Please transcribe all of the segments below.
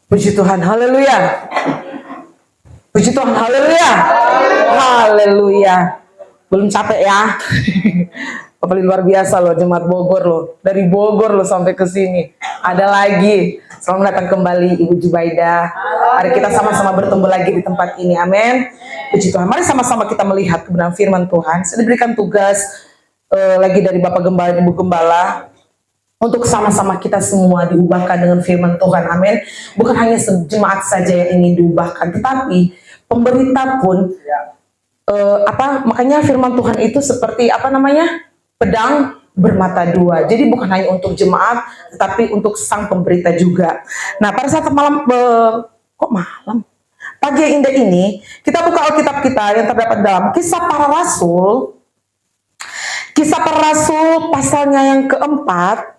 Puji Tuhan, haleluya. Puji Tuhan, haleluya. Haleluya. Belum capek ya? Paling luar biasa loh, jemaat Bogor loh. Dari Bogor loh sampai ke sini. Ada lagi. Selamat datang kembali Ibu Jubaida. Mari kita sama-sama bertemu lagi di tempat ini. Amin. Puji Tuhan. Mari sama-sama kita melihat kebenaran firman Tuhan. Saya diberikan tugas lagi dari Bapak Gembala dan Ibu Gembala untuk sama-sama kita semua diubahkan dengan firman Tuhan. Amin. Bukan hanya jemaat saja yang ingin diubahkan, tetapi pemberita pun makanya firman Tuhan itu seperti pedang bermata dua. Jadi bukan hanya untuk jemaat, tetapi untuk sang pemberita juga. Nah, pada saat pagi yang indah ini, kita buka Alkitab kita yang terdapat dalam Kisah Para Rasul. Kisah Para Rasul pasalnya yang keempat.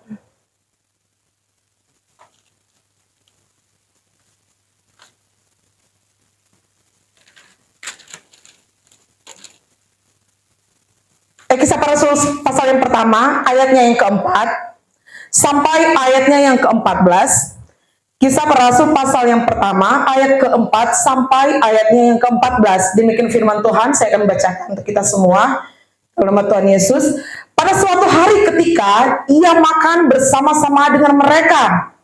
Kisah Para Rasul pasal yang pertama, ayatnya yang keempat, sampai ayatnya yang ke-14. Kisah Para Rasul pasal yang pertama, ayat keempat, sampai ayatnya yang ke-14. Demikian firman Tuhan, saya akan bacakan untuk kita semua. Dalam nama Tuhan Yesus. Pada suatu hari ketika ia makan bersama-sama dengan mereka,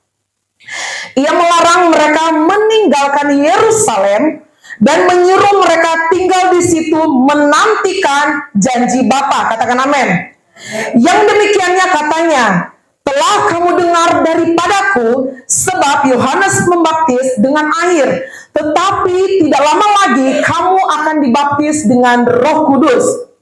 ia melarang mereka meninggalkan Yerusalem dan menyuruh mereka tinggal di situ menantikan janji Bapa. Katakan amin. Yang demikiannya katanya, telah kamu dengar daripadaku, sebab Yohanes membaptis dengan air, tetapi tidak lama lagi kamu akan dibaptis dengan Roh Kudus.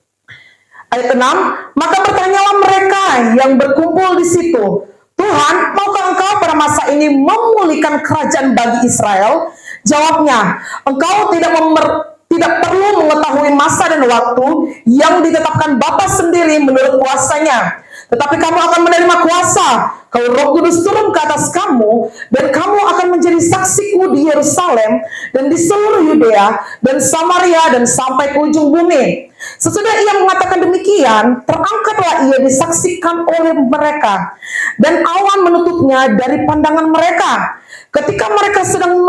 Ayat 6, maka bertanyalah mereka yang berkumpul di situ, Tuhan, maukah engkau pada masa ini memulihkan kerajaan bagi Israel? Jawabnya, engkau tidak perlu mengetahui masa dan waktu yang ditetapkan Bapa sendiri menurut kuasanya. Tetapi kamu akan menerima kuasa kalau Roh Kudus turun ke atas kamu, dan kamu akan menjadi saksiku di Yerusalem dan di seluruh Yudea dan Samaria dan sampai ke ujung bumi. Sesudah ia mengatakan demikian, terangkatlah ia disaksikan oleh mereka, dan awan menutupnya dari pandangan mereka. Ketika mereka sedang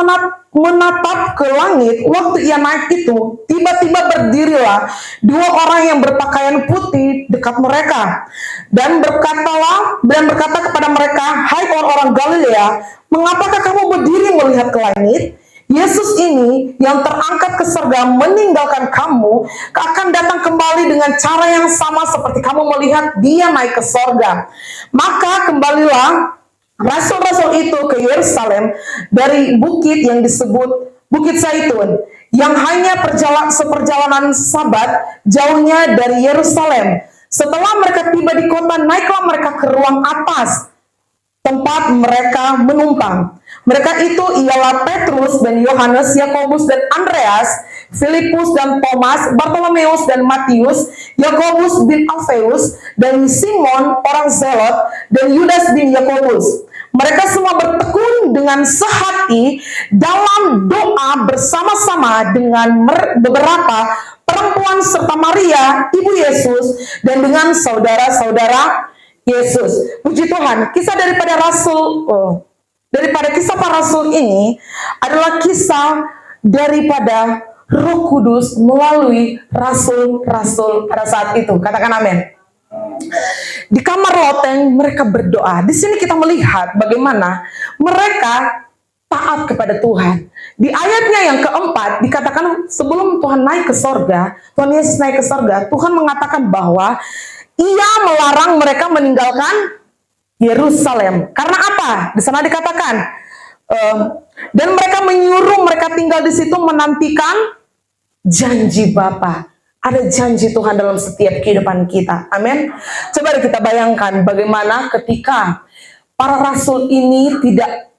menatap ke langit, waktu ia naik itu, tiba-tiba berdirilah dua orang yang berpakaian putih dekat mereka, dan berkata kepada mereka, hai orang-orang Galilea, mengapakah kamu berdiri melihat ke langit? Yesus ini yang terangkat ke surga meninggalkan kamu akan datang kembali dengan cara yang sama seperti kamu melihat dia naik ke surga. Maka kembalilah rasul-rasul itu ke Yerusalem dari bukit yang disebut Bukit Zaitun, yang hanya seperjalanan Sabat jauhnya dari Yerusalem. Setelah mereka tiba di kota, naiklah mereka ke ruang atas tempat mereka menumpang. Mereka itu ialah Petrus dan Yohanes, Yakobus dan Andreas, Filipus dan Thomas, Bartolomeus dan Matius, Yakobus bin Alfeus, dan Simon orang Zelot, dan Yudas bin Yakobus. Mereka semua bertekun dengan sehati dalam doa bersama-sama dengan beberapa perempuan serta Maria, ibu Yesus, dan dengan saudara-saudara Yesus. Puji Tuhan, kisah daripada kisah Para Rasul ini adalah kisah daripada Roh Kudus melalui rasul-rasul pada saat itu. Katakan amin. Di kamar loteng mereka berdoa. Di sini kita melihat bagaimana mereka taat kepada Tuhan. Di ayatnya yang keempat dikatakan sebelum Tuhan naik ke sorga, Tuhan Yesus naik ke sorga, Tuhan mengatakan bahwa ia melarang mereka meninggalkan Yerusalem. Karena apa? Di sana dikatakan, dan mereka menyuruh mereka tinggal di situ menantikan janji Bapa. Ada janji Tuhan dalam setiap kehidupan kita. Amin. Coba kita bayangkan bagaimana ketika para rasul ini tidak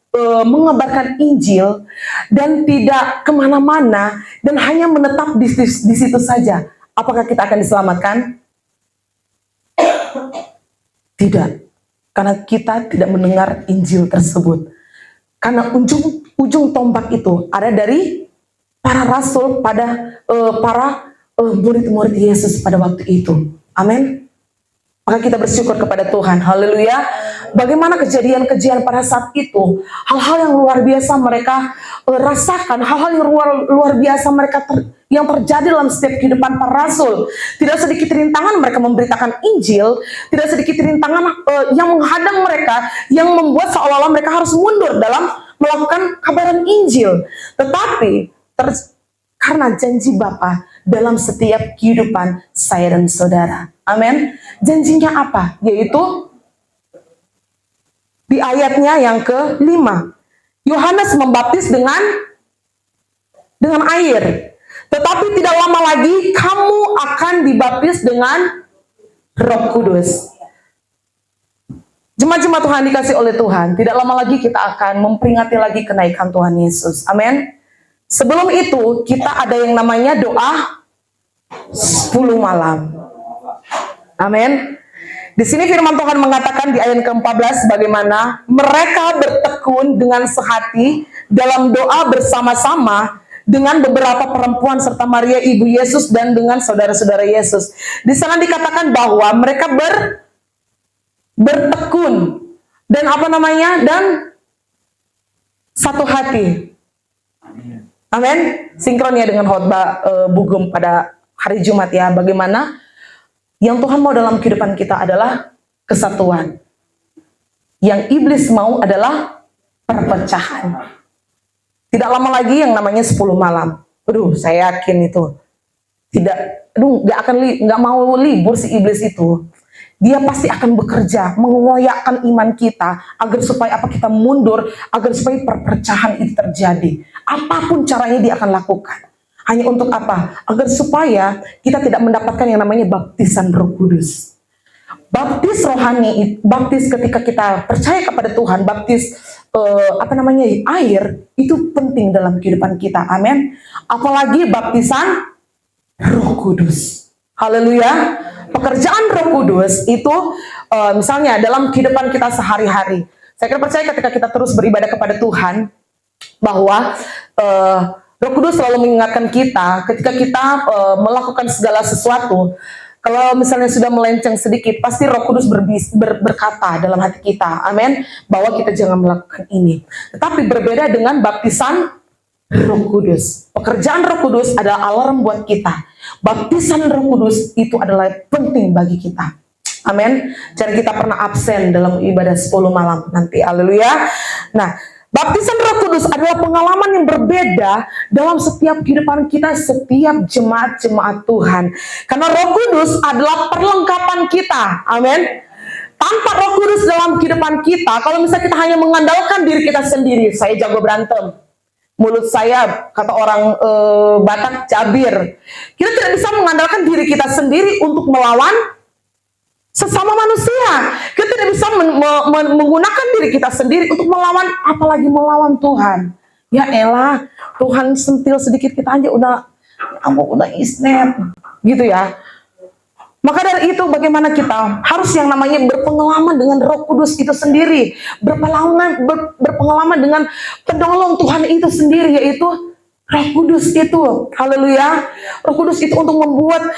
mengabarkan Injil dan tidak kemana-mana dan hanya menetap di situ saja. Apakah kita akan diselamatkan? Tidak. Karena kita tidak mendengar Injil tersebut. Karena ujung tombak itu ada dari para rasul pada para murid-murid Yesus pada waktu itu. Amin. Maka kita bersyukur kepada Tuhan. Haleluya. Bagaimana kejadian-kejadian pada saat itu, hal-hal yang luar biasa mereka rasakan, hal-hal yang luar biasa yang terjadi dalam setiap kehidupan para rasul. Tidak sedikit rintangan mereka memberitakan Injil, tidak sedikit rintangan yang menghadang mereka, yang membuat seolah-olah mereka harus mundur dalam melakukan kabaran Injil. Tetapi karena janji Bapa dalam setiap kehidupan saya dan saudara. Amin. Janjinya apa? Yaitu di ayatnya yang ke-5. Yohanes membaptis dengan air. Tetapi tidak lama lagi kamu akan dibaptis dengan Roh Kudus. Jemaat-jemaat Tuhan dikasih oleh Tuhan, tidak lama lagi kita akan memperingati lagi kenaikan Tuhan Yesus. Amin. Sebelum itu kita ada yang namanya doa 10 malam. Amin. Di sini firman Tuhan mengatakan di ayat ke-14 bagaimana mereka bertekun dengan sehati dalam doa bersama-sama dengan beberapa perempuan serta Maria ibu Yesus dan dengan saudara-saudara Yesus. Di sana dikatakan bahwa mereka bertekun dan dan satu hati. Amin. Sinkron ya dengan khotbah Bugum pada hari Jumat ya. Bagaimana yang Tuhan mau dalam kehidupan kita adalah kesatuan. Yang iblis mau adalah perpecahan. Tidak lama lagi yang namanya 10 malam. Aduh, saya yakin itu. Nggak mau libur si iblis itu. Dia pasti akan bekerja, mengoyakkan iman kita, agar supaya kita mundur, agar supaya perpecahan itu terjadi. Apapun caranya dia akan lakukan. Hanya untuk apa? Agar supaya kita tidak mendapatkan yang namanya baptisan Roh Kudus. Baptis rohani, baptis ketika kita percaya kepada Tuhan, baptis air, itu penting dalam kehidupan kita. Amin. Apalagi baptisan Roh Kudus. Haleluya. Pekerjaan Roh Kudus itu misalnya dalam kehidupan kita sehari-hari. Saya percaya ketika kita terus beribadah kepada Tuhan, bahwa Roh Kudus selalu mengingatkan kita ketika kita melakukan segala sesuatu. Kalau misalnya sudah melenceng sedikit, pasti Roh Kudus berkata dalam hati kita, amin, bahwa kita jangan melakukan ini. Tetapi berbeda dengan baptisan Roh Kudus. Pekerjaan Roh Kudus adalah alarm buat kita. Baptisan Roh Kudus itu adalah penting bagi kita. Amin. Jangan kita pernah absen dalam ibadah 10 malam nanti. Haleluya. Nah, baptisan Roh Kudus adalah pengalaman yang berbeda dalam setiap kehidupan kita, setiap jemaat-jemaat Tuhan. Karena Roh Kudus adalah perlengkapan kita. Amin. Tanpa Roh Kudus dalam kehidupan kita, kalau misalnya kita hanya mengandalkan diri kita sendiri, saya jago berantem, mulut saya, kata orang Batak, cabir. Kita tidak bisa mengandalkan diri kita sendiri untuk melawan sesama manusia. Kita tidak bisa menggunakan diri kita sendiri untuk melawan, apalagi melawan Tuhan. Ya elah, Tuhan sentil sedikit kita aja udah isnet, gitu ya. Maka dari itu bagaimana kita harus yang namanya berpengalaman dengan Roh Kudus itu sendiri, berpengalaman dengan penolong Tuhan itu sendiri, yaitu Roh Kudus itu. Haleluya. Roh Kudus itu untuk membuat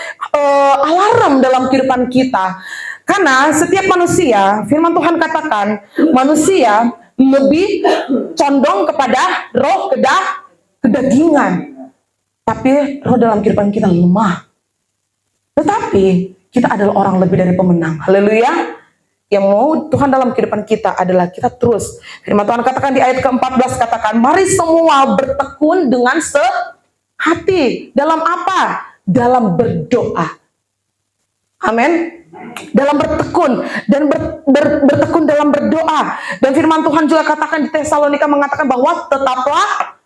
alarm dalam kehidupan kita. Karena setiap manusia, firman Tuhan katakan, manusia lebih condong kepada roh kedagingan. Tapi roh dalam kehidupan kita lemah. Tetapi kita adalah orang lebih dari pemenang. Haleluya. Yang mau Tuhan dalam kehidupan kita adalah kita terus. Firman Tuhan katakan di ayat ke-14, katakan, mari semua bertekun dengan sehati. Dalam apa? Dalam berdoa. Amin. Dalam bertekun dan bertekun dalam berdoa. Dan firman Tuhan juga katakan di Tesalonika mengatakan bahwa tetaplah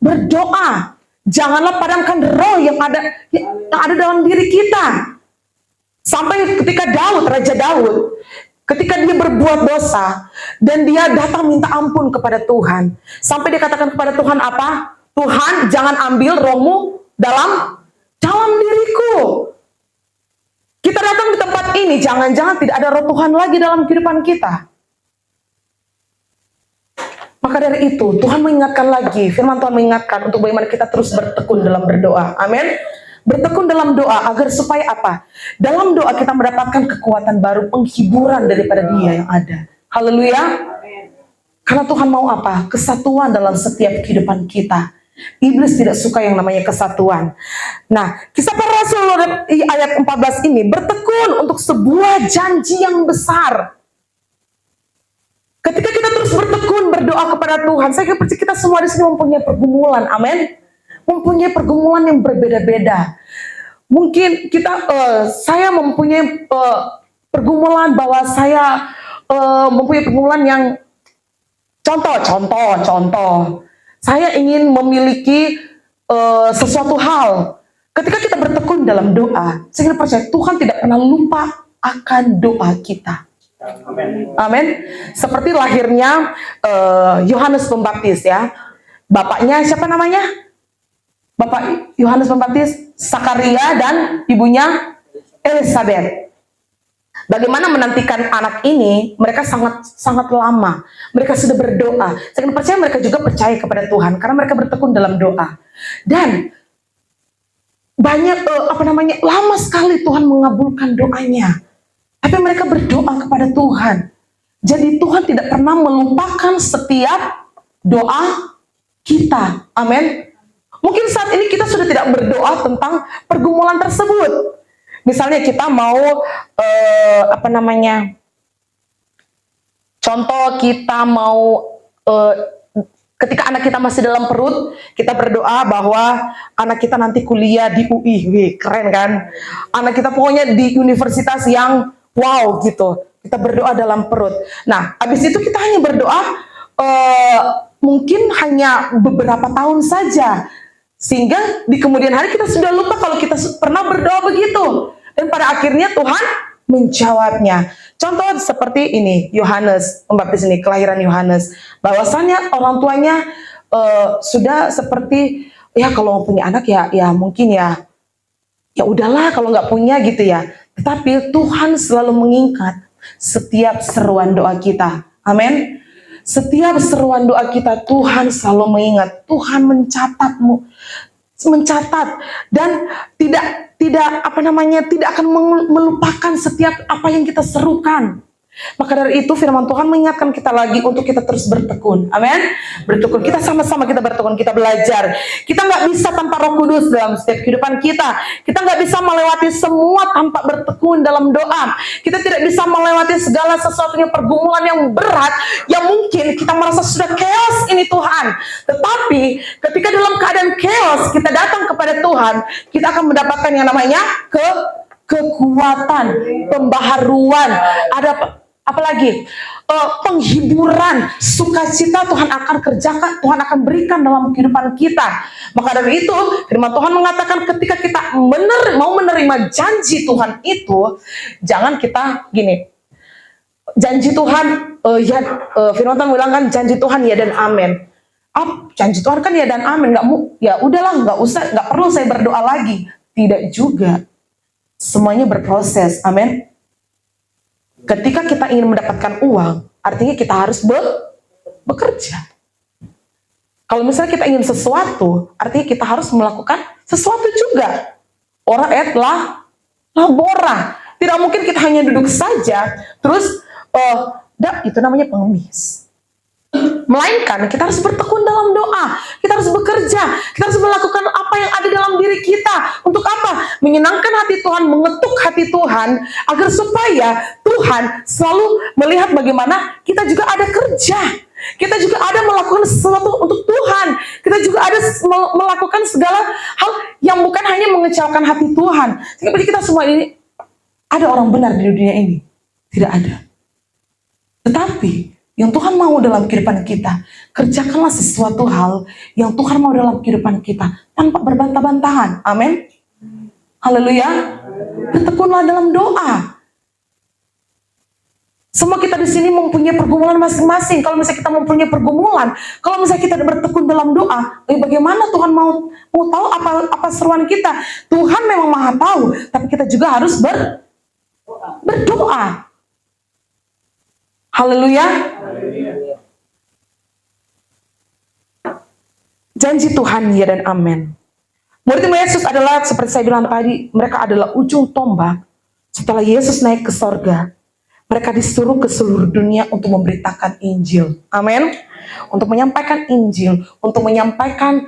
berdoa. Janganlah padamkan roh yang ada dalam diri kita. Sampai ketika Raja Daud, ketika dia berbuat dosa dan dia datang minta ampun kepada Tuhan, sampai dia katakan kepada Tuhan apa? Tuhan, jangan ambil rohmu dalam diriku. Kita datang di tempat ini, jangan-jangan tidak ada roh Tuhan lagi dalam kehidupan kita. Maka dari itu, Tuhan mengingatkan lagi, firman Tuhan mengingatkan untuk bagaimana kita terus bertekun dalam berdoa. Amin. Bertekun dalam doa agar supaya apa? Dalam doa kita mendapatkan kekuatan baru, penghiburan daripada Dia yang ada. Haleluya. Karena Tuhan mau apa? Kesatuan dalam setiap kehidupan kita. Iblis tidak suka yang namanya kesatuan. Nah, Kisah Para Rasul ayat 14 ini bertekun untuk sebuah janji yang besar. Ketika kita terus bertekun berdoa kepada Tuhan, saya percaya kita semua di sini mempunyai pergumulan, amin. Mempunyai pergumulan yang berbeda-beda. Mungkin saya mempunyai pergumulan bahwa saya mempunyai pergumulan yang contoh. Saya ingin memiliki sesuatu hal. Ketika kita bertekun dalam doa, saya percaya Tuhan tidak pernah lupa akan doa kita. Amin. Seperti lahirnya Yohanes Pembaptis ya. Bapaknya siapa namanya? Bapak Yohanes Pembaptis, Sakaria dan ibunya Elizabeth. Bagaimana menantikan anak ini? Mereka sangat lama. Mereka sudah berdoa. Saya percaya mereka juga percaya kepada Tuhan karena mereka bertekun dalam doa. Dan banyak lama sekali Tuhan mengabulkan doanya. Tapi mereka berdoa kepada Tuhan. Jadi Tuhan tidak pernah melupakan setiap doa kita. Amin. Mungkin saat ini kita sudah tidak berdoa tentang pergumulan tersebut. Misalnya kita mau contoh kita mau ketika anak kita masih dalam perut, kita berdoa bahwa anak kita nanti kuliah di UI. Wih, keren kan? Anak kita pokoknya di universitas yang wow gitu. Kita berdoa dalam perut. Nah, habis itu kita hanya berdoa mungkin hanya beberapa tahun saja. Sehingga di kemudian hari kita sudah lupa kalau kita pernah berdoa begitu. Dan pada akhirnya Tuhan menjawabnya. Contoh seperti ini, Yohanes Pembaptis ini, kelahiran Yohanes. Bahwasannya orang tuanya sudah seperti, ya kalau punya anak ya mungkin ya udahlah kalau nggak punya gitu ya. Tetapi Tuhan selalu mengingat setiap seruan doa kita. Amin. Setiap seruan doa kita Tuhan selalu mengingat, Tuhan mencatat dan tidak akan melupakan setiap apa yang kita serukan. Maka dari itu firman Tuhan mengingatkan kita lagi untuk kita terus bertekun. Amin. Bertekun. Kita sama-sama kita bertekun, kita belajar. Kita nggak bisa tanpa Roh Kudus dalam setiap kehidupan kita. Kita nggak bisa melewati semua tanpa bertekun dalam doa. Kita tidak bisa melewati segala sesuatunya pergumulan yang berat yang mungkin kita merasa sudah chaos ini Tuhan. Tetapi ketika dalam keadaan chaos kita datang kepada Tuhan, kita akan mendapatkan yang namanya kekuatan, pembaharuan, apalagi penghiburan, sukacita Tuhan akan kerjakan, Tuhan akan berikan dalam kehidupan kita. Maka dari itu firman Tuhan mengatakan ketika kita mau menerima janji Tuhan itu, jangan kita gini, janji Tuhan firman Tuhan bilang kan janji Tuhan ya dan amin. Janji Tuhan kan ya dan amin, ya udahlah, nggak perlu saya berdoa lagi. Tidak juga, semuanya berproses. Amin. Ketika kita ingin mendapatkan uang, artinya kita harus bekerja. Kalau misalnya kita ingin sesuatu, artinya kita harus melakukan sesuatu juga. Ora et labora. Tidak mungkin kita hanya duduk saja, terus itu namanya pengemis. Melainkan kita harus bertekun dalam doa, kita harus bekerja, kita harus melakukan apa yang ada dalam diri kita. Untuk apa? Menyenangkan hati Tuhan, mengetuk hati Tuhan, agar supaya Tuhan selalu melihat bagaimana kita juga ada kerja. Kita juga ada melakukan sesuatu untuk Tuhan. Kita juga ada melakukan segala hal yang bukan hanya mengecewakan hati Tuhan. Sehingga kita semua ini, ada orang benar di dunia ini? Tidak ada. Tetapi yang Tuhan mau dalam kehidupan kita, kerjakanlah sesuatu hal yang Tuhan mau dalam kehidupan kita tanpa berbantah-bantahan. Amin. Haleluya. Bertekunlah dalam doa. Semua kita di sini mempunyai pergumulan masing-masing. Kalau misalnya kita mempunyai pergumulan, kalau misalnya kita bertekun dalam doa, bagaimana Tuhan mau tahu apa seruan kita? Tuhan memang Maha tahu, tapi kita juga harus berdoa. Haleluya. Janji Tuhan ya dan amin. Murid-murid Yesus adalah, seperti saya bilang tadi, mereka adalah ujung tombak. Setelah Yesus naik ke sorga, mereka disuruh ke seluruh dunia untuk memberitakan Injil. Amin. Untuk menyampaikan Injil, untuk menyampaikan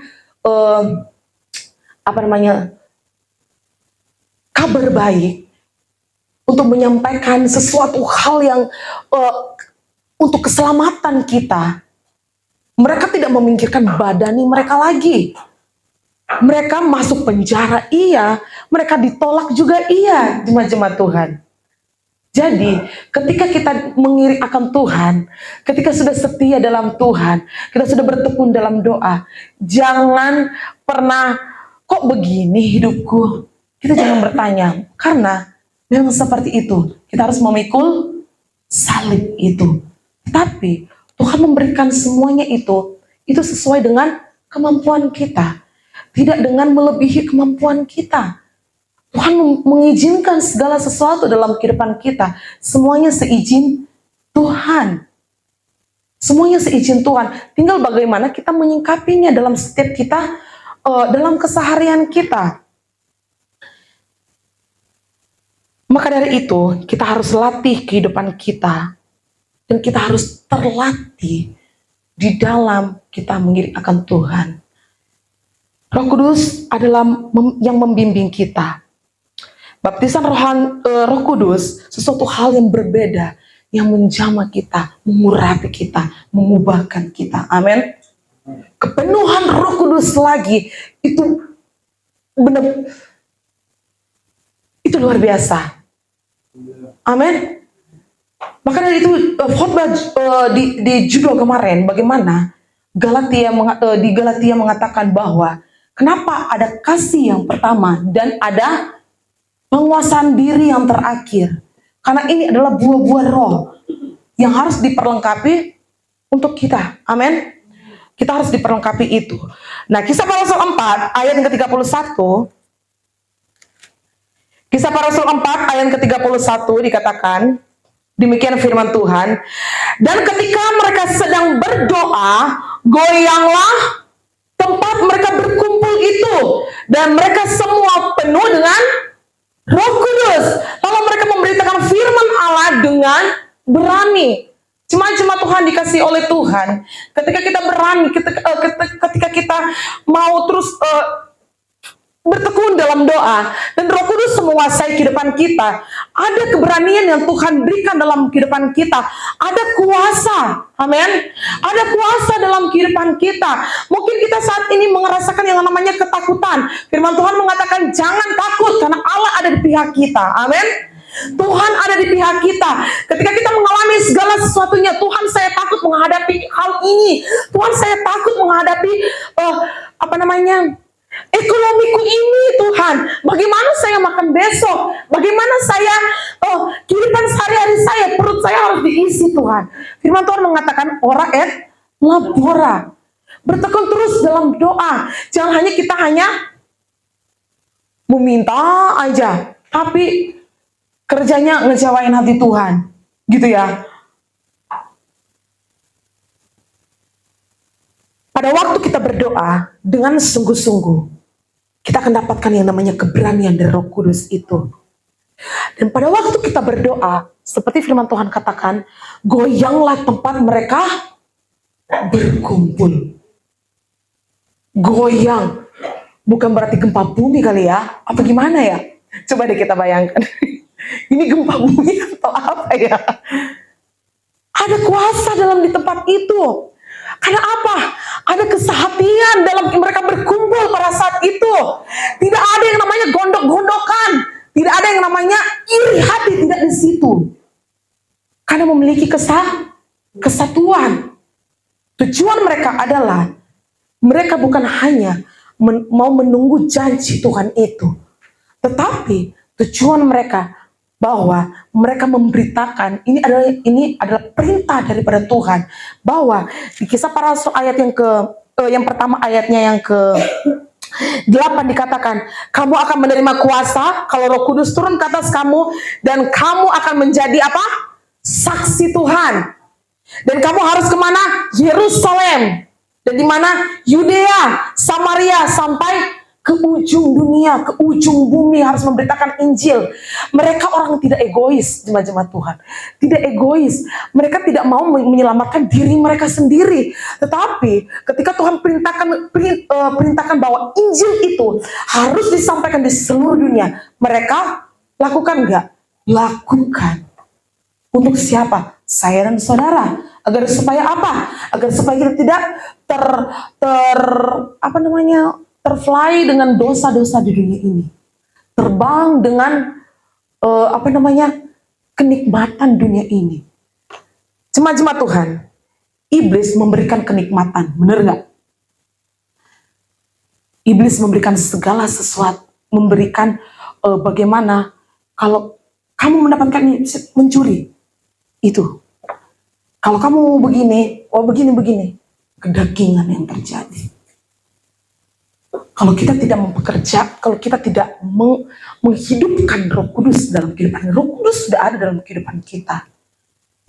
kabar baik, untuk menyampaikan sesuatu hal yang untuk keselamatan kita. Mereka tidak memikirkan badani mereka lagi. Mereka masuk penjara, iya. Mereka ditolak juga, iya, jemaat-jemaat Tuhan. Jadi, ketika kita mengiring akan Tuhan, ketika sudah setia dalam Tuhan, kita sudah bertekun dalam doa, jangan pernah, kok begini hidupku? Kita jangan bertanya, karena memang seperti itu. Kita harus memikul salib itu. Tapi, Tuhan memberikan semuanya itu sesuai dengan kemampuan kita. Tidak dengan melebihi kemampuan kita. Tuhan mengizinkan segala sesuatu dalam kehidupan kita. Semuanya seizin Tuhan. Semuanya seizin Tuhan. Tinggal bagaimana kita menyingkapinya dalam setiap kita, dalam keseharian kita. Maka dari itu, kita harus latih kehidupan kita. Dan kita harus terlatih di dalam kita mengiring akan Tuhan. Roh Kudus adalah yang membimbing kita. Baptisan Roh Kudus sesuatu hal yang berbeda, yang menjamah kita, mengurapi kita, mengubahkan kita. Amin. Kepenuhan Roh Kudus lagi itu benar, itu luar biasa. Amin. Maka dari itu khotbah di judul kemarin, bagaimana di Galatia mengatakan bahwa kenapa ada kasih yang pertama dan ada penguasaan diri yang terakhir. Karena ini adalah buah-buah roh yang harus diperlengkapi untuk kita. Amin. Kita harus diperlengkapi itu. Nah, Kisah Para Rasul 4 ayat yang ke-31. Kisah Para Rasul 4 ayat ke-31 dikatakan, demikian firman Tuhan. Dan ketika mereka sedang berdoa, goyanglah tempat mereka berkumpul itu, dan mereka semua penuh dengan Roh Kudus. Lalu mereka memberitakan firman Allah dengan berani. Jemaat-jemaat Tuhan dikasih oleh Tuhan. Ketika kita berani, ketika kita mau terus bertekun dalam doa, dan Roh Kudus menguasai kehidupan kita, ada keberanian yang Tuhan berikan dalam kehidupan kita, ada kuasa, amin, ada kuasa dalam kehidupan kita. Mungkin kita saat ini merasakan yang namanya ketakutan. Firman Tuhan mengatakan jangan takut, karena Allah ada di pihak kita, amin. Tuhan ada di pihak kita. Ketika kita mengalami segala sesuatunya, Tuhan saya takut menghadapi hal ini, Tuhan saya takut menghadapi ekonomiku ini, Tuhan. Bagaimana saya makan besok? Bagaimana saya kehidupan sehari-hari saya, perut saya harus diisi, Tuhan. Firman Tuhan mengatakan ora et labora. Bertekun terus dalam doa. Jangan hanya kita meminta aja, tapi kerjanya ngecewain hati Tuhan. Gitu ya. Pada waktu kita berdoa dengan sungguh-sungguh, kita akan dapatkan yang namanya keberanian dari Roh Kudus itu. Dan pada waktu kita berdoa, seperti firman Tuhan katakan, goyanglah tempat mereka berkumpul. Goyang. Bukan berarti gempa bumi kali ya. Apa gimana ya? Coba deh kita bayangkan. Ini gempa bumi atau apa ya? Ada kuasa dalam di tempat itu. Karena apa? Ada kesehatian dalam mereka berkumpul pada saat itu. Tidak ada yang namanya gondok-gondokan. Tidak ada yang namanya iri hati, tidak di situ. Karena memiliki kesatuan. Tujuan mereka adalah mereka bukan hanya mau menunggu janji Tuhan itu, tetapi tujuan mereka bahwa mereka memberitakan ini adalah perintah daripada Tuhan, bahwa di Kisah Para Rasul ayat yang pertama ayatnya yang ke-8 dikatakan, kamu akan menerima kuasa kalau Roh Kudus turun ke atas kamu, dan kamu akan menjadi apa? Saksi Tuhan. Dan kamu harus kemana? Yerusalem. Dan di mana? Yudea, Samaria, sampai ke ujung dunia, ke ujung bumi harus memberitakan Injil. Mereka orang tidak egois, jemaat-jemaat Tuhan. Tidak egois. Mereka tidak mau menyelamatkan diri mereka sendiri. Tetapi ketika Tuhan perintahkan bahwa Injil itu harus disampaikan di seluruh dunia, mereka lakukan nggak? Lakukan. Untuk siapa? Saya dan saudara. Agar supaya apa? Agar supaya kita tidak terfly dengan dosa-dosa di dunia ini. Terbang dengan kenikmatan dunia ini. Jemaat-jemaat Tuhan, iblis memberikan kenikmatan, benar nggak? Iblis memberikan segala sesuatu, memberikan bagaimana kalau kamu mendapatkan mencuri, itu. Kalau kamu begini, begini, kedagingan yang terjadi. Kalau kita tidak mempekerja, kalau kita tidak menghidupkan Roh Kudus dalam kehidupan, Roh Kudus sudah ada dalam kehidupan kita.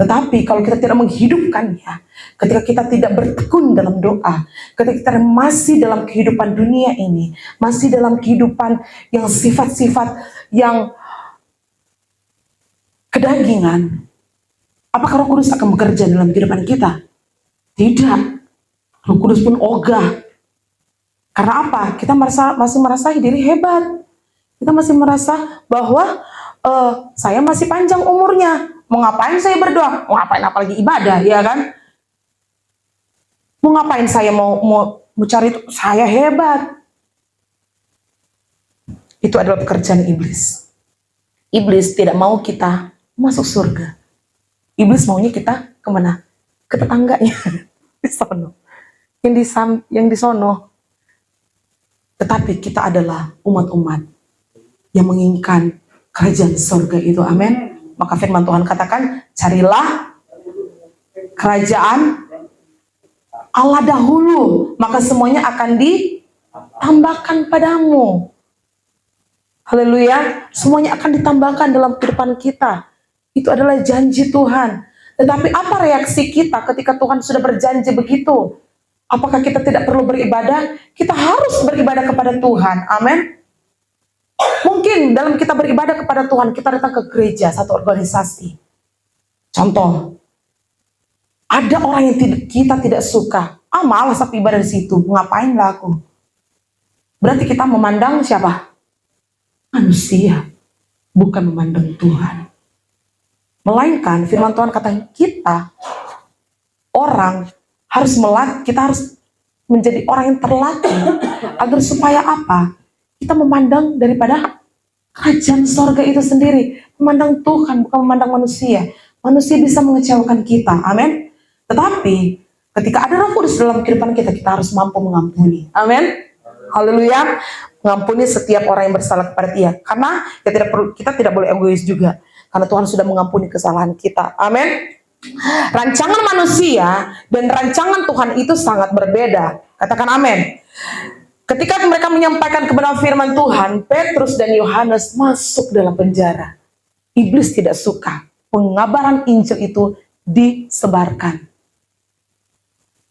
Tetapi kalau kita tidak menghidupkannya, ketika kita tidak bertekun dalam doa, ketika kita masih dalam kehidupan dunia ini, masih dalam kehidupan yang sifat-sifat yang kedagingan, apakah Roh Kudus akan bekerja dalam kehidupan kita? Tidak. Roh Kudus pun ogah. Karena apa? Kita masih merasa diri hebat. Kita masih merasa bahwa saya masih panjang umurnya. Mau ngapain saya berdoa? Mau ngapain apalagi ibadah, ya kan? Mau ngapain saya mau cari itu? Saya hebat. Itu adalah pekerjaan iblis. Iblis tidak mau kita masuk surga. Iblis maunya kita kemana? Ke tetangganya. Di sono. Yang di sono. Tetapi kita adalah umat-umat yang menginginkan kerajaan surga itu. Amin. Maka firman Tuhan katakan, carilah kerajaan Allah dahulu, maka semuanya akan ditambahkan padamu. Haleluya. Semuanya akan ditambahkan dalam kehidupan kita. Itu adalah janji Tuhan. Tetapi apa reaksi kita ketika Tuhan sudah berjanji begitu? Apakah kita tidak perlu beribadah? Kita harus beribadah kepada Tuhan. Amin. Mungkin dalam kita beribadah kepada Tuhan, kita datang ke gereja, satu organisasi. Contoh, ada orang yang kita tidak suka. Malas tapi ibadah di situ. Ngapain lah aku? Berarti kita memandang siapa? Manusia. Bukan memandang Tuhan. Melainkan firman Tuhan kata kita, orang kita harus menjadi orang yang terlatih agar supaya apa? Kita memandang daripada kerajaan sorga itu sendiri, memandang Tuhan bukan memandang manusia. Manusia bisa mengecewakan kita, amin. Tetapi ketika ada Roh Kudus dalam kehidupan kita, kita harus mampu mengampuni, amin. Haleluya, mengampuni setiap orang yang bersalah kepada Dia. Karena kita tidak boleh egois juga, karena Tuhan sudah mengampuni kesalahan kita, amin. Rancangan manusia dan rancangan Tuhan itu sangat berbeda. Katakan amin. Ketika mereka menyampaikan kebenaran firman Tuhan, Petrus dan Yohanes masuk dalam penjara. Iblis tidak suka pengabaran Injil itu disebarkan.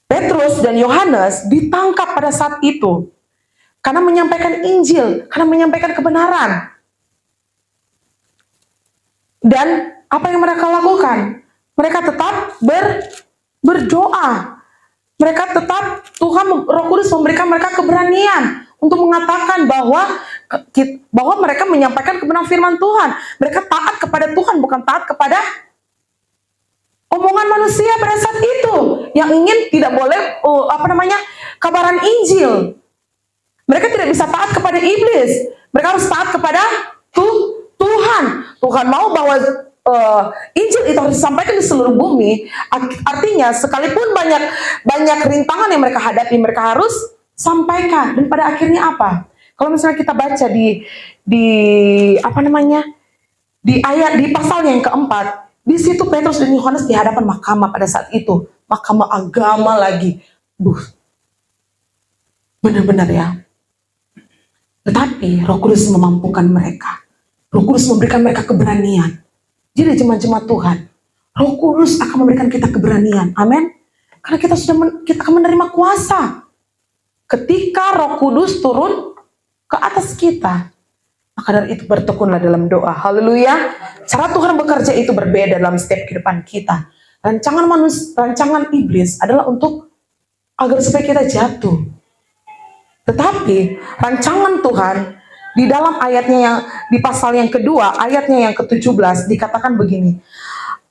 Petrus dan Yohanes ditangkap pada saat itu karena menyampaikan Injil, karena menyampaikan kebenaran. Dan apa yang mereka lakukan? Mereka tetap berdoa. Mereka tetap, Roh Kudus memberikan mereka keberanian untuk mengatakan bahwa mereka menyampaikan kebenaran firman Tuhan. Mereka taat kepada Tuhan, bukan taat kepada omongan manusia pada saat itu yang ingin tidak boleh kabaran Injil. Mereka tidak bisa taat kepada iblis. Mereka harus taat kepada Tuhan. Tuhan mau bahwa Injil itu harus disampaikan di seluruh bumi. Artinya sekalipun banyak rintangan yang mereka hadapi, mereka harus sampaikan. Dan pada akhirnya apa? Kalau misalnya kita baca di pasal yang keempat, di situ Petrus dan Yohanes di hadapan mahkamah pada saat itu, mahkamah agama lagi. Benar-benar ya. Tetapi Roh Kudus memampukan mereka. Roh Kudus memberikan mereka keberanian. Jadi jemaat-jemaat Tuhan, Roh Kudus akan memberikan kita keberanian, amin. Karena kita akan menerima kuasa. Ketika Roh Kudus turun ke atas kita. Maka dari itu bertekunlah dalam doa. Haleluya. Cara Tuhan bekerja itu berbeda dalam setiap kehidupan kita. Rancangan iblis adalah untuk agar supaya kita jatuh. Tetapi rancangan Tuhan di dalam ayatnya yang di pasal yang kedua, ayatnya yang ke-17 dikatakan begini.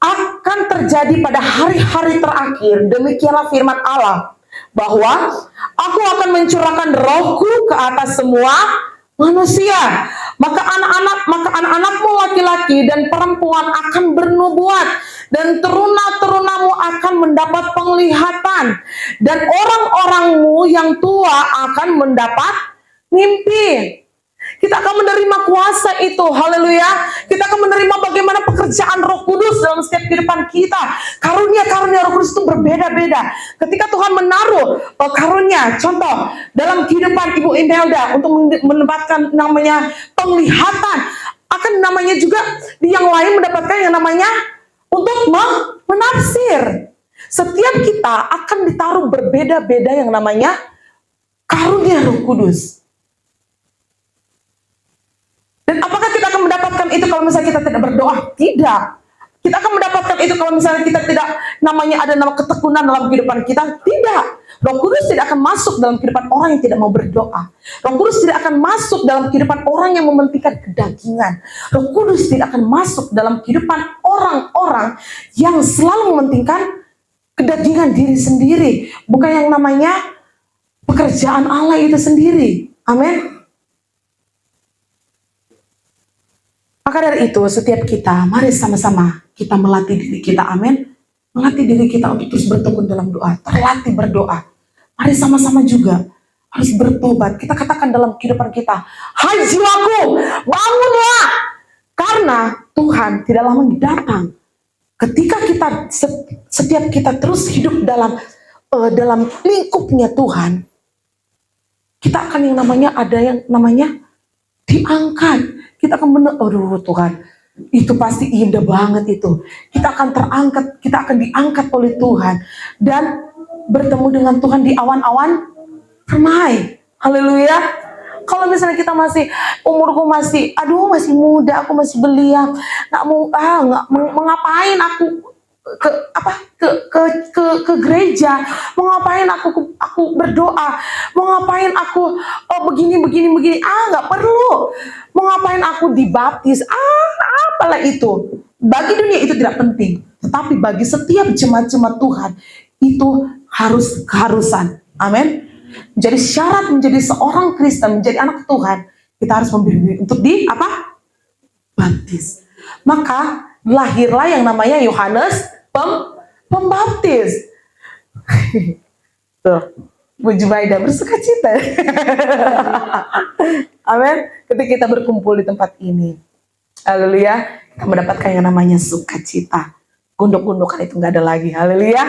Akan terjadi pada hari-hari terakhir, demikianlah firman Allah, bahwa aku akan mencurahkan rohku ke atas semua manusia. Maka anak-anakmu laki-laki dan perempuan akan bernubuat, dan teruna-terunamu akan mendapat penglihatan, dan orang-orangmu yang tua akan mendapat mimpi. Kita akan menerima kuasa itu, haleluya. Kita akan menerima bagaimana pekerjaan Roh Kudus dalam setiap kehidupan kita. Karunia-karunia Roh Kudus itu berbeda-beda. Ketika Tuhan menaruh karunia, contoh dalam kehidupan Ibu Imelda untuk mendapatkan namanya penglihatan, akan namanya juga di yang lain mendapatkan yang namanya untuk menafsir. Setiap kita akan ditaruh berbeda-beda yang namanya karunia Roh Kudus. Dan apakah kita akan mendapatkan itu kalau misalnya kita tidak berdoa? Tidak. Kita akan mendapatkan itu kalau misalnya kita tidak namanya ada nama ketekunan dalam kehidupan kita? Tidak. Roh Kudus tidak akan masuk dalam kehidupan orang yang tidak mau berdoa. Roh Kudus tidak akan masuk dalam kehidupan orang yang mementingkan kedagingan. Roh Kudus tidak akan masuk dalam kehidupan orang-orang yang selalu mementingkan kedagingan diri sendiri. Bukan yang namanya pekerjaan Allah itu sendiri. Amin. Maka dari itu setiap kita, mari sama-sama kita melatih diri kita, amin. Melatih diri kita untuk terus bertekun dalam doa, terlatih berdoa. Mari sama-sama juga harus bertobat. Kita katakan dalam kehidupan kita, hai jiwaku, bangunlah. Karena Tuhan tidak lama datang. Ketika kita, setiap kita terus hidup dalam lingkupnya Tuhan, kita akan yang namanya ada yang namanya diangkat. Kita akan aduh Tuhan, itu pasti indah banget itu. Kita akan terangkat, kita akan diangkat oleh Tuhan. Dan bertemu dengan Tuhan di awan-awan permai. Haleluya. Kalau misalnya kita masih, umurku masih, masih muda, aku masih belia, mau ngapain aku ke gereja, mau ngapain aku berdoa, mau ngapain aku begini, nggak perlu, mau ngapain aku dibaptis, apalah itu. Bagi dunia itu tidak penting, tetapi bagi setiap jemaat-jemaat Tuhan itu keharusan. Amin. Menjadi syarat menjadi seorang Kristen, menjadi anak Tuhan, kita harus memberi diri untuk baptis. Maka lahirlah yang namanya Yohanes Pembaptis. Tuh, Bu Jubaida bersuka cita. Amin. Ketika kita berkumpul di tempat ini, haleluya, kita mendapatkan yang namanya sukacita. Gunduk-gundukan itu nggak ada lagi. Haleluya.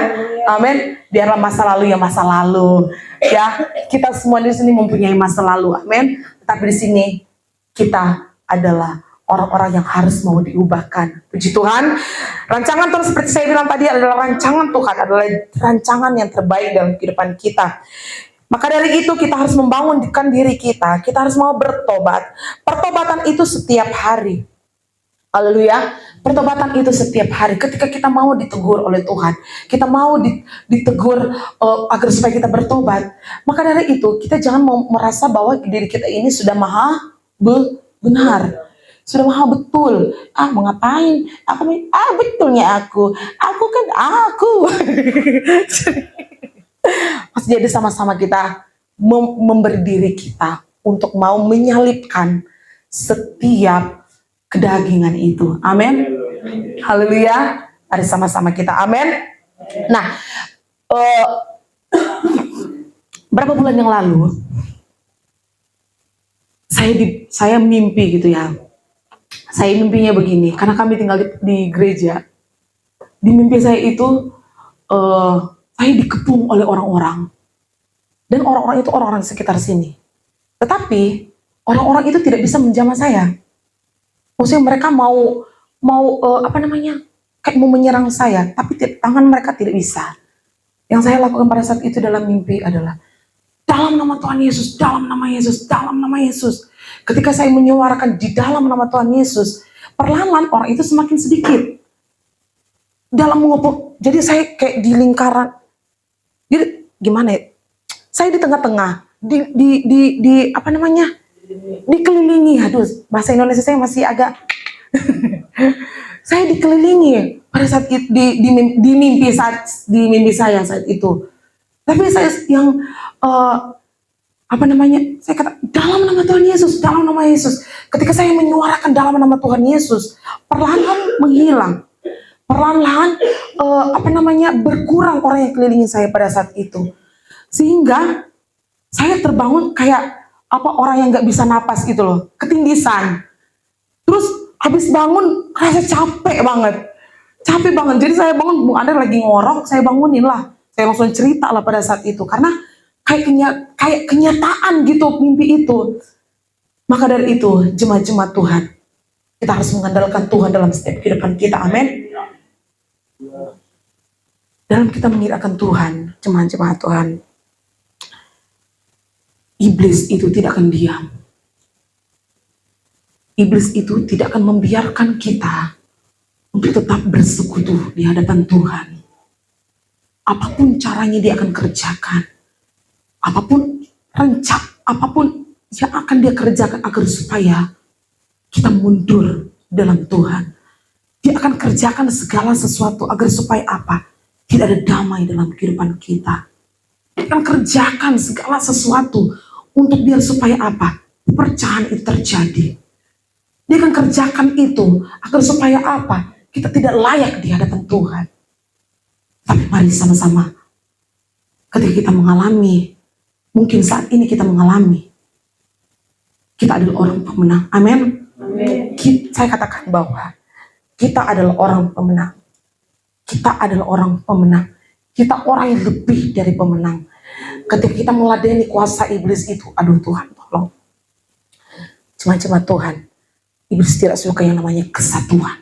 Amin. Biarlah masa lalu ya masa lalu. Ya, kita semua di sini mempunyai masa lalu. Amin. Tetapi di sini kita adalah orang-orang yang harus mau diubahkan. Puji Tuhan. Rancangan Tuhan seperti saya bilang tadi adalah rancangan Tuhan, adalah rancangan yang terbaik dalam kehidupan kita. Maka dari itu kita harus membangunkan diri kita. Kita harus mau bertobat. Pertobatan itu setiap hari. Haleluya. Pertobatan itu setiap hari. Ketika kita mau ditegur oleh Tuhan, kita mau ditegur agar supaya kita bertobat. Maka dari itu kita jangan merasa bahwa diri kita ini sudah maha benar. Sudah maha betul. Mau ngapain? Betulnya aku kan aku. Jadi sama-sama kita memberi diri kita untuk mau menyalipkan setiap kedagingan itu. Amin. Haleluya. Mari sama-sama kita. Amin. Nah, berapa bulan yang lalu saya mimpi gitu ya. Saya mimpinya begini, karena kami tinggal di gereja. Di mimpi saya itu, saya dikepung oleh orang-orang. Dan orang-orang itu orang-orang di sekitar sini. Tetapi, orang-orang itu tidak bisa menjamah saya. Maksudnya mereka mau kayak mau menyerang saya. Tapi tangan mereka tidak bisa. Yang saya lakukan pada saat itu dalam mimpi adalah, dalam nama Tuhan Yesus, dalam nama Yesus, dalam nama Yesus. Ketika saya menyuarakan di dalam nama Tuhan Yesus, perlahan-lahan orang itu semakin sedikit. Dalam mengumpul, jadi saya kayak di lingkaran. Jadi gimana ya? Saya di tengah-tengah, apa namanya? Dikelilingi. Aduh, bahasa Indonesia saya masih agak. Saya dikelilingi pada saat itu, di mimpi saya saat itu. Tapi saya yang saya kata dalam nama Tuhan Yesus, dalam nama Yesus. Ketika saya menyuarakan dalam nama Tuhan Yesus, perlahan-lahan menghilang, perlahan-lahan berkurang orang yang kelilingi saya pada saat itu, sehingga saya terbangun kayak orang yang nggak bisa napas gitu loh, ketindisan. Terus habis bangun rasa capek banget. Jadi saya bangun, Bung Andre lagi ngorok, saya bangunin lah. Saya langsung cerita lah pada saat itu, karena kayak kenyataan gitu mimpi itu. Maka dari itu, jemaat-jemaat Tuhan, kita harus mengandalkan Tuhan dalam setiap kehidupan kita, amin. Dalam kita mengiraukan Tuhan, jemaat-jemaat Tuhan, iblis itu tidak akan diam. Iblis itu tidak akan membiarkan kita untuk tetap bersekutu di hadapan Tuhan. Apapun caranya dia akan kerjakan. Apapun apapun yang akan dia kerjakan agar supaya kita mundur dalam Tuhan. Dia akan kerjakan segala sesuatu agar supaya apa? Tidak ada damai dalam kehidupan kita. Dia akan kerjakan segala sesuatu untuk biar supaya apa? Perpecahan itu terjadi. Dia akan kerjakan itu agar supaya apa? Kita tidak layak di hadapan Tuhan. Tapi mari sama-sama, ketika kita mengalami, mungkin saat ini kita mengalami, kita adalah orang pemenang. Amin. Saya katakan bahwa kita adalah orang pemenang. Kita adalah orang pemenang. Kita orang yang lebih dari pemenang. Ketika kita meladeni kuasa iblis itu, aduh Tuhan tolong. Jemaat-jemaat Tuhan, iblis tidak suka yang namanya kesatuan.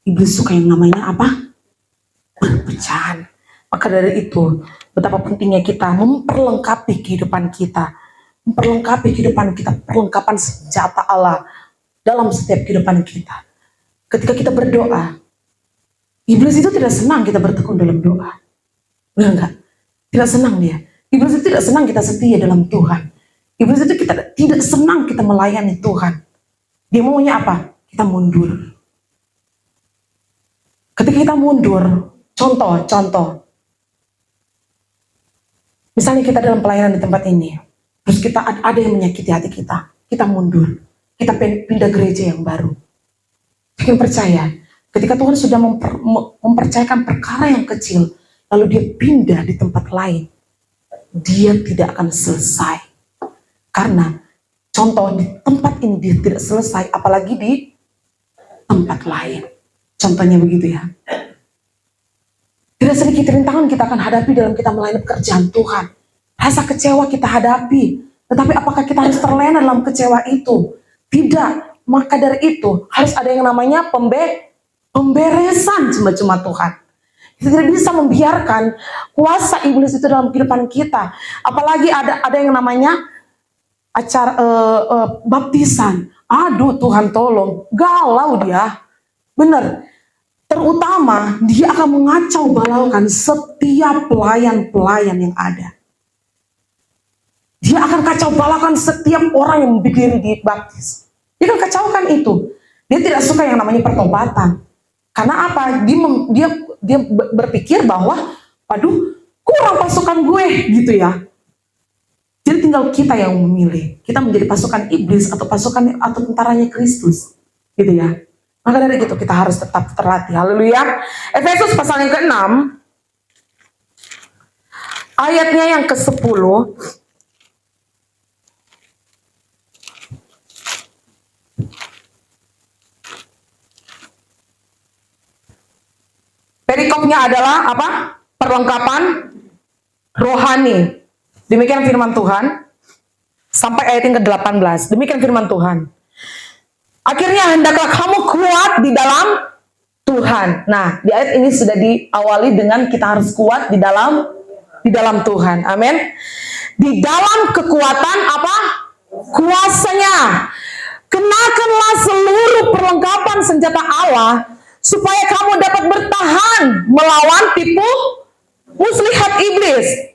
Iblis suka yang namanya apa? Perpecahan. Maka dari itu, betapa pentingnya kita memperlengkapi kehidupan kita. Memperlengkapi kehidupan kita, perlengkapan senjata Allah dalam setiap kehidupan kita. Ketika kita berdoa, iblis itu tidak senang kita bertekun dalam doa. Benar enggak? Tidak senang dia. Iblis itu tidak senang kita setia dalam Tuhan. Iblis itu tidak senang kita melayani Tuhan. Dia maunya apa? Kita mundur. Ketika kita mundur, contoh. Misalnya kita dalam pelayanan di tempat ini, terus kita ada yang menyakiti hati kita mundur. Kita pindah gereja yang baru. Jangan percaya, ketika Tuhan sudah mempercayakan perkara yang kecil, lalu dia pindah di tempat lain, dia tidak akan selesai. Karena contoh di tempat ini dia tidak selesai, apalagi di tempat lain. Contohnya begitu ya. Tidak sedikit rintangan kita akan hadapi dalam kita melayani pekerjaan Tuhan. Rasa kecewa kita hadapi. Tetapi apakah kita harus terlena dalam kecewa itu? Tidak. Maka dari itu harus ada yang namanya pemberesan jemaat Tuhan. Kita tidak bisa membiarkan kuasa iblis itu dalam kehidupan kita. Apalagi ada yang namanya acara baptisan. Aduh Tuhan tolong, galau dia. Benar. Terutama dia akan mengacau balaukan setiap pelayan-pelayan yang ada. Dia akan kacau balaukan setiap orang yang berdiri di baptis. Dia akan kacaukan itu. Dia tidak suka yang namanya pertobatan. Karena apa? Dia berpikir bahwa, waduh, kurang pasukan gue, gitu ya. Jadi tinggal kita yang memilih. Kita menjadi pasukan iblis atau tentaranya Kristus, gitu ya. Maka dari itu kita harus tetap terlatih. Haleluya. Efesus pasal yang ke-6, ayatnya yang ke-10. Perikopnya adalah apa? Perlengkapan rohani. Demikian firman Tuhan. Sampai ayat yang ke-18. Demikian firman Tuhan. Akhirnya hendaklah kamu kuat di dalam Tuhan. Nah, di ayat ini sudah diawali dengan kita harus kuat di dalam di dalam Tuhan. Amin. Di dalam kekuatan apa? Kuasanya. Kenakanlah seluruh perlengkapan senjata Allah supaya kamu dapat bertahan melawan tipu muslihat iblis.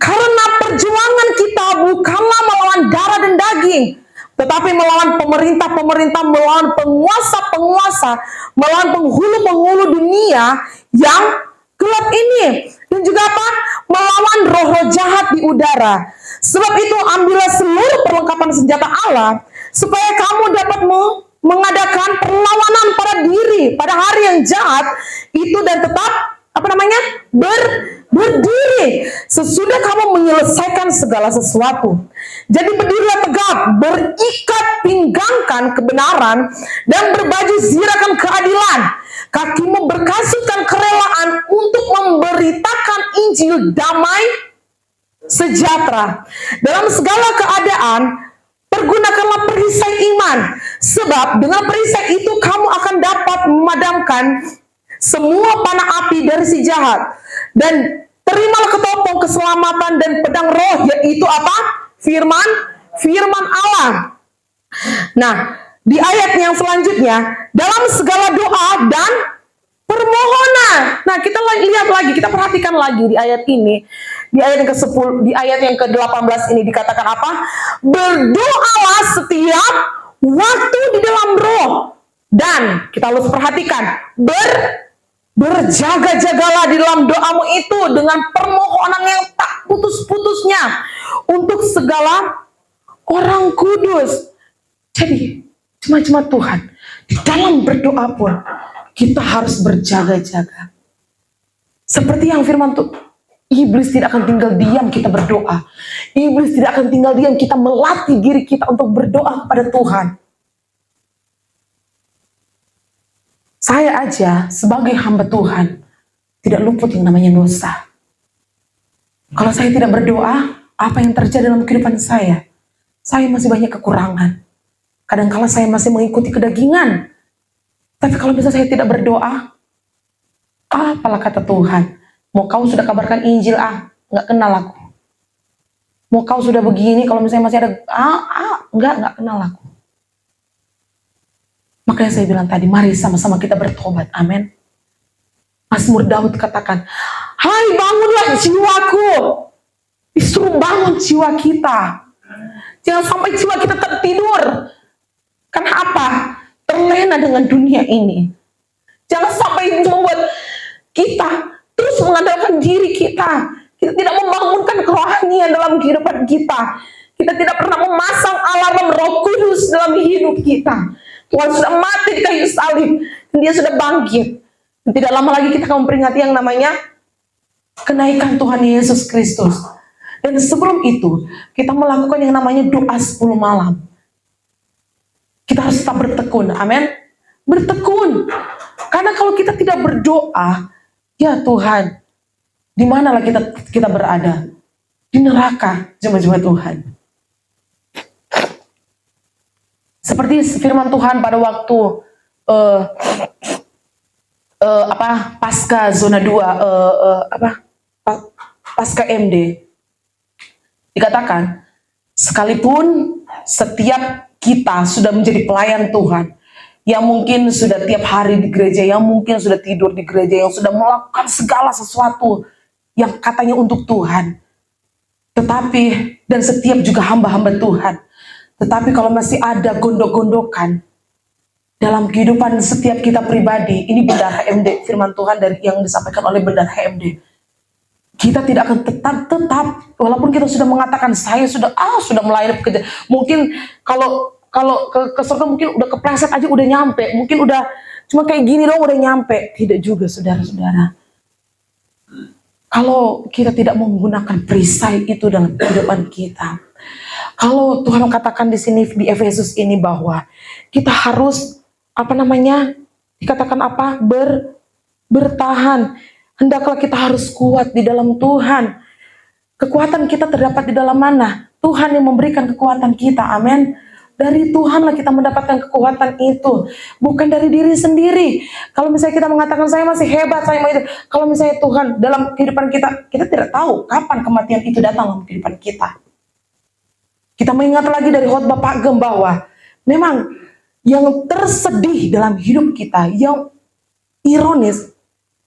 Karena perjuangan kita bukanlah melawan darah dan daging, tetapi melawan pemerintah-pemerintah, melawan penguasa-penguasa, melawan penghulu-penghulu dunia yang gelap ini. Dan juga apa? Melawan roh-roh jahat di udara. Sebab itu ambillah seluruh perlengkapan senjata Allah, supaya kamu dapat mengadakan perlawanan pada diri, pada hari yang jahat itu, dan tetap, berdiri sesudah kamu menyelesaikan segala sesuatu. Jadi berdirilah tegap, berikat pinggangkan kebenaran, dan berbaju zirakan keadilan. Kakimu berkasutkan kerelaan untuk memberitakan Injil damai sejahtera. Dalam segala keadaan, pergunakanlah perisai iman, sebab dengan perisai itu kamu akan dapat memadamkan semua panah api dari si jahat. Dan terimalah ketopong keselamatan dan pedang roh, yaitu apa? Firman Allah. Nah, di ayat yang selanjutnya, dalam segala doa dan permohonan. Nah, kita lihat lagi, kita perhatikan lagi di ayat ini. Di ayat yang ke-10, di ayat yang ke-18 ini dikatakan apa? Berdoalah setiap waktu di dalam roh. Dan kita harus perhatikan, berjaga-jagalah di dalam doamu itu dengan permohonan yang tak putus-putusnya untuk segala orang kudus. Jadi, cuma Tuhan, di dalam berdoa pun kita harus berjaga-jaga. Seperti yang firman Tuhan, iblis tidak akan tinggal diam kita berdoa. Iblis tidak akan tinggal diam kita melatih diri kita untuk berdoa kepada Tuhan. Saya aja sebagai hamba Tuhan tidak luput yang namanya dosa. Kalau saya tidak berdoa, apa yang terjadi dalam kehidupan saya? Saya masih banyak kekurangan. Kadang-kala saya masih mengikuti kedagingan. Tapi kalau misalnya saya tidak berdoa, apalah kata Tuhan? Mau kau sudah kabarkan Injil, nggak kenal aku. Mau kau sudah begini, kalau misalnya masih ada, nggak kenal aku. Makanya saya bilang tadi, mari sama-sama kita bertobat, amin. Mazmur Daud katakan, hai bangunlah jiwaku. Disuruh bangun jiwa kita. Jangan sampai jiwa kita tertidur. Karena apa? Terlena dengan dunia ini. Jangan sampai membuat kita terus mengandalkan diri kita. Kita tidak membangunkan kerohanian dalam kehidupan kita. Kita tidak pernah memasang alarm Roh Kudus dalam hidup kita. Tuhan sudah mati di kayu salib, dan Dia sudah bangkit. Dan tidak lama lagi kita akan memperingati yang namanya kenaikan Tuhan Yesus Kristus. Dan sebelum itu, kita melakukan yang namanya doa 10 malam. Kita harus tetap bertekun, amin. Bertekun. Karena kalau kita tidak berdoa, ya Tuhan, di manalah kita berada? Di neraka, jemaat Tuhan. Seperti firman Tuhan pada waktu pasca zona 2, pasca MD, dikatakan sekalipun setiap kita sudah menjadi pelayan Tuhan, yang mungkin sudah tiap hari di gereja, yang mungkin sudah tidur di gereja, yang sudah melakukan segala sesuatu yang katanya untuk Tuhan, tetapi dan setiap juga hamba-hamba Tuhan. Tetapi kalau masih ada gondok-gondokan dalam kehidupan setiap kita pribadi, ini Bendahara HMD, firman Tuhan dari yang disampaikan oleh Bendahara HMD. Kita tidak akan tetap walaupun kita sudah mengatakan saya sudah melayani pekerjaan. Mungkin kalau ke surga mungkin udah kepleset aja udah nyampe, mungkin udah cuma kayak gini dong udah nyampe. Tidak juga saudara-saudara. Kalau kita tidak menggunakan perisai itu dalam kehidupan kita. Kalau Tuhan katakan di sini di Efesus ini bahwa kita harus bertahan. Hendaklah kita harus kuat di dalam Tuhan. Kekuatan kita terdapat di dalam mana? Tuhan yang memberikan kekuatan kita, amin. Dari Tuhanlah kita mendapatkan kekuatan itu, bukan dari diri sendiri. Kalau misalnya kita mengatakan saya masih hebat, saya mau itu. Kalau misalnya Tuhan dalam kehidupan kita, kita tidak tahu kapan kematian itu datang dalam kehidupan kita. Kita mengingat lagi dari khotbah Pak Gem bahwa memang yang tersedih dalam hidup kita, yang ironis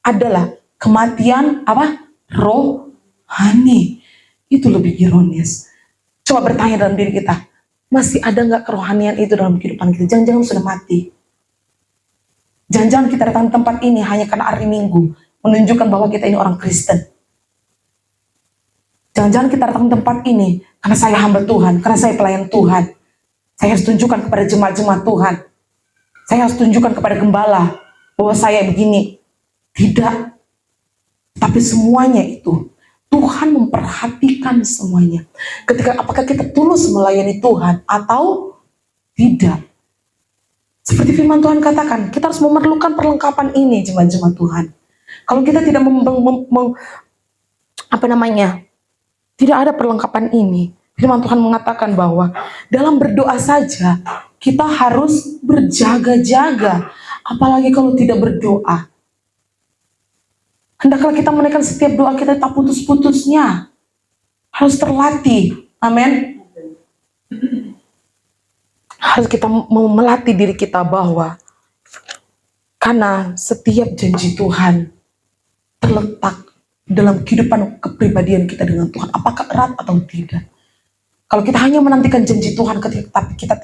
adalah kematian apa? Rohani. Itu lebih ironis. Coba bertanya dalam diri kita, masih ada nggak kerohanian itu dalam kehidupan kita? Jangan-jangan sudah mati. Jangan-jangan kita datang ke tempat ini hanya karena hari Minggu, menunjukkan bahwa kita ini orang Kristen. Jangan-jangan kita datang ke tempat ini karena saya hamba Tuhan, karena saya pelayan Tuhan. Saya harus tunjukkan kepada jemaat-jemaat Tuhan. Saya harus tunjukkan kepada gembala bahwa saya begini. Tidak. Tapi semuanya itu Tuhan memperhatikan semuanya. Ketika apakah kita tulus melayani Tuhan atau tidak. Seperti firman Tuhan katakan, kita harus memerlukan perlengkapan ini jemaat-jemaat Tuhan. Kalau kita tidak tidak ada perlengkapan ini, firman Tuhan mengatakan bahwa dalam berdoa saja kita harus berjaga-jaga. Apalagi kalau tidak berdoa. Hendaklah kita menaikkan setiap doa kita tak putus-putusnya. Harus terlatih. Amin. Harus kita melatih diri kita bahwa karena setiap janji Tuhan terletak dalam kehidupan kepribadian kita dengan Tuhan. Apakah erat atau tidak. Kalau kita hanya menantikan janji Tuhan tapi kita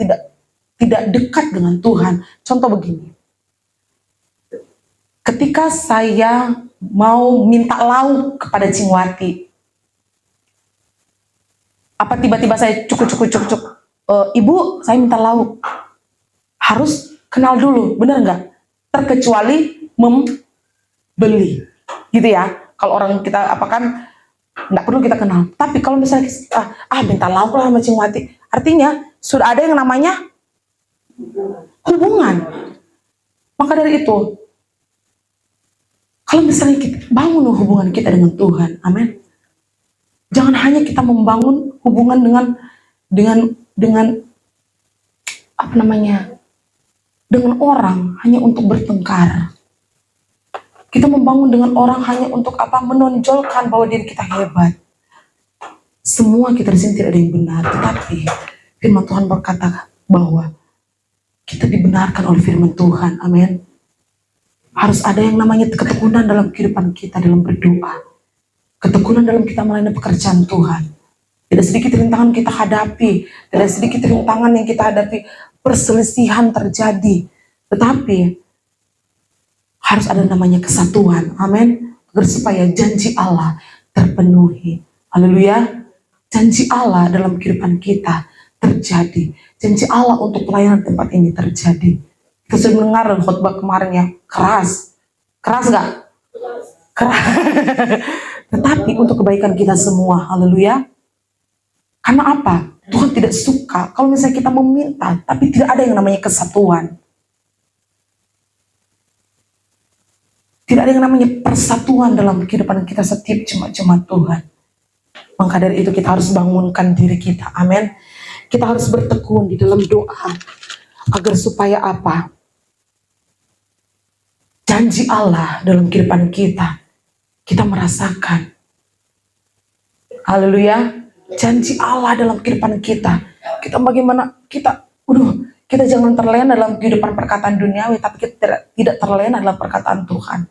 tidak dekat dengan Tuhan. Contoh begini. Ketika saya mau minta lauk kepada Cingwati, apa tiba-tiba saya cuk, Ibu, saya minta lauk. Harus kenal dulu, benar nggak? Terkecuali membeli, gitu ya. Kalau orang kita nggak perlu kita kenal. Tapi kalau misalnya minta lauk lah sama Cingwati, artinya sudah ada yang namanya hubungan. Maka dari itu, kalau misalnya kita bangun hubungan kita dengan Tuhan, amin. Jangan hanya kita membangun hubungan dengan orang hanya untuk bertengkar. Kita membangun dengan orang hanya untuk menonjolkan bahwa diri kita hebat. Semua kita di sini tidak ada yang benar, tetapi firman Tuhan berkata bahwa kita dibenarkan oleh firman Tuhan, amin. Harus ada yang namanya ketekunan dalam kehidupan kita dalam berdoa. Ketekunan dalam kita melayani pekerjaan Tuhan. Tidak sedikit rintangan kita hadapi. Tidak sedikit rintangan yang kita hadapi. Perselisihan terjadi. Tetapi harus ada namanya kesatuan. Amin. Agar supaya janji Allah terpenuhi. Haleluya. Janji Allah dalam kehidupan kita terjadi. Janji Allah untuk pelayanan tempat ini terjadi. Kita sudah mendengar dalam khotbah kemarin ya, keras nggak? Keras. Tetapi untuk kebaikan kita semua, haleluya. Karena apa? Tuhan tidak suka kalau misalnya kita meminta, tapi tidak ada yang namanya kesatuan. Tidak ada yang namanya persatuan dalam kehidupan kita setiap jemaat-jemaat Tuhan. Maka dari itu kita harus bangunkan diri kita, amin. Kita harus bertekun di dalam doa, agar supaya apa? Janji Allah dalam kehidupan kita merasakan. Haleluya. Janji Allah dalam kehidupan kita bagaimana kita jangan terlena dalam kehidupan perkataan duniawi, tapi kita tidak terlena dalam perkataan Tuhan.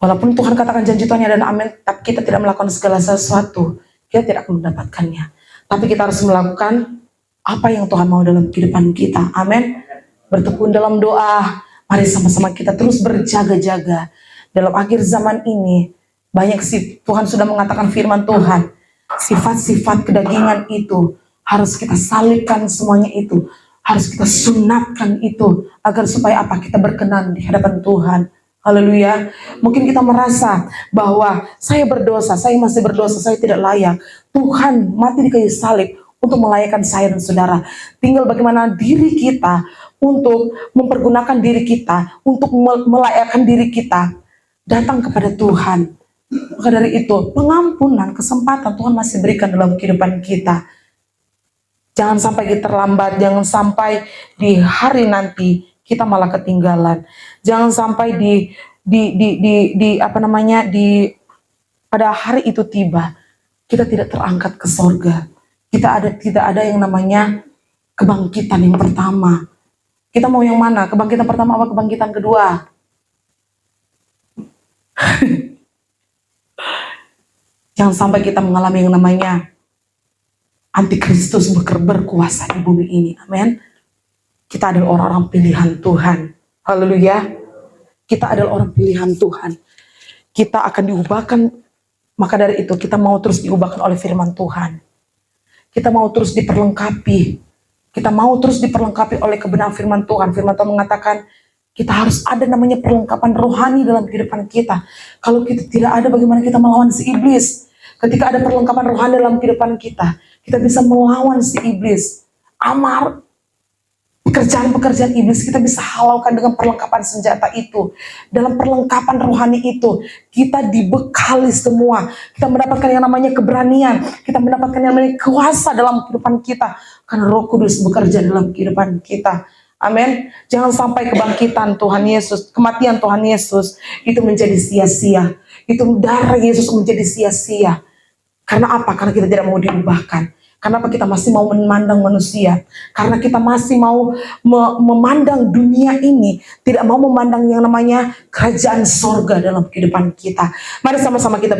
Walaupun Tuhan katakan janji Tuhan dan amin, tapi kita tidak melakukan segala sesuatu, kita tidak akan mendapatkannya. Tapi kita harus melakukan apa yang Tuhan mau dalam kehidupan kita, amin. Bertekun dalam doa. Mari sama-sama kita terus berjaga-jaga. Dalam akhir zaman ini, banyak sih Tuhan sudah mengatakan firman Tuhan. Sifat-sifat kedagingan itu harus kita salibkan semuanya itu. Harus kita sunatkan itu. Agar supaya apa? Kita berkenan di hadapan Tuhan. Haleluya. Mungkin kita merasa bahwa saya berdosa, saya masih berdosa, saya tidak layak. Tuhan mati di kayu salib untuk melayakkan saya dan saudara. Tinggal bagaimana diri kita untuk mempergunakan diri kita, untuk melayakkan diri kita datang kepada Tuhan. Maka dari itu, pengampunan, kesempatan Tuhan masih berikan dalam kehidupan kita. Jangan sampai kita terlambat, jangan sampai di hari nanti kita malah ketinggalan. Jangan sampai di apa namanya, pada hari itu tiba kita tidak terangkat ke sorga. Tidak ada yang namanya kebangkitan yang pertama. Kita mau yang mana? Kebangkitan pertama apa kebangkitan kedua? Jangan sampai kita mengalami yang namanya antikristus berkuasa di bumi ini. Amin. Kita adalah orang-orang pilihan Tuhan. Haleluya. Kita adalah orang pilihan Tuhan. Kita akan diubahkan. Maka dari itu kita mau terus diubahkan oleh firman Tuhan. Kita mau terus diperlengkapi. Kita mau terus diperlengkapi oleh kebenaran firman Tuhan. Firman Tuhan mengatakan kita harus ada namanya perlengkapan rohani dalam kehidupan kita. Kalau kita tidak ada, bagaimana kita melawan si iblis? Ketika ada perlengkapan rohani dalam kehidupan kita, kita bisa melawan si iblis. Amar, pekerjaan-pekerjaan iblis kita bisa halaukan dengan perlengkapan senjata itu. Dalam perlengkapan rohani itu, kita dibekali semua. Kita mendapatkan yang namanya keberanian. Kita mendapatkan yang namanya kuasa dalam kehidupan kita. Karena Roh Kudus bekerja dalam kehidupan kita. Amin. Jangan sampai kebangkitan Tuhan Yesus, kematian Tuhan Yesus itu menjadi sia-sia. Itu darah Yesus menjadi sia-sia. Karena apa? Karena kita tidak mau diubahkan. Karena apa? Kita masih mau memandang manusia. Karena kita masih mau memandang dunia ini. Tidak mau memandang yang namanya kerajaan sorga dalam kehidupan kita. Mari sama-sama kita